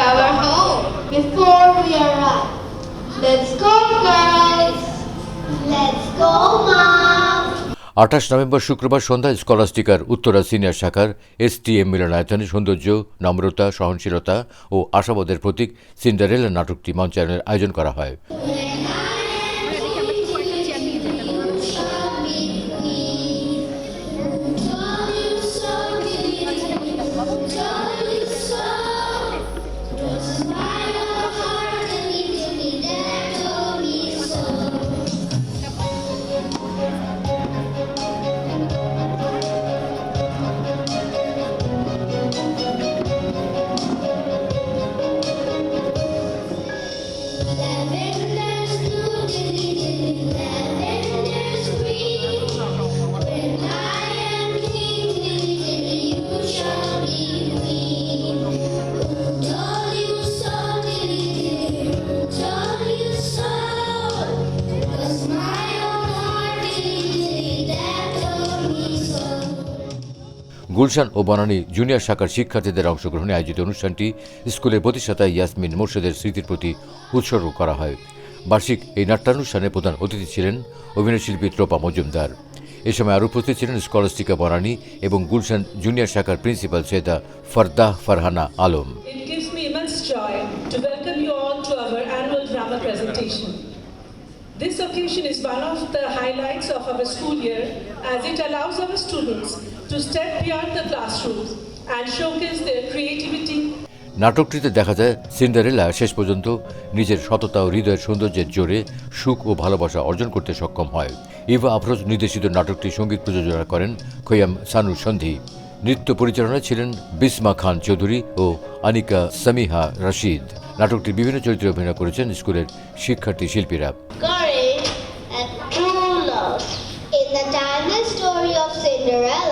our home. Before we arrive, let's go, guys. Let's go, Mom. 28 November শুক্রবার সন্ধ্যায় স্কলাস্টিকার Uttara senior শাখার STM মিলনায়তনে সৌন্দর্য, নম্রতা, সহনশীলতা ও আশাবাদের প্রতীক সিন্ডারেলা নাটকটি মঞ্চায়নের আয়োজন করা হয়। গুলশান ও বনানী জুনিয়র শাখার শিক্ষার্থীদের অংশগ্রহণে আয়োজিত অনুষ্ঠানটি স্কুলের প্রতিষ্ঠাতা ইয়াসমিন মোর্শেদের স্মৃতির প্রতি উৎসর্গ করা হয়। বার্ষিক এই নাট্যানুষ্ঠানে প্রধান অতিথি ছিলেন অভিনয়শিল্পী ত্রপা মজুমদার। এ সময় আরও উপস্থিত ছিলেন স্কলাস্টিকা বনানী এবং গুলশান জুনিয়র শাখার principal Syeda Fardah Farhana Alam. It gives me immense joy to welcome you all to our annual drama presentation. This occasion is one of the highlights of our school year as it allows our students to step beyond the classrooms and showcase their creativity. নাটকটিতে দেখা যায় Cinderella শেষ পর্যন্ত নিজের সততা ও হৃদয়ের সৌন্দর্যের জোরে সুখ ও ভালোবাসা অর্জন করতে সক্ষম হয়। ইভা আফরোজ নির্দেশিত নাটকটি সঙ্গীত প্রযোজনা করেন খৈয়াম সানু সন্ধি। নৃত্য পরিচালনায় ছিলেন বিসমা খান চৌধুরী ও আনিকা সামিহা রশিদ। নাটকটির বিভিন্ন চরিত্রে অভিনয় করেছেন স্কুলের শিক্ষার্থী শিল্পীরা। Courage and true love. In the timeless story of Cinderella,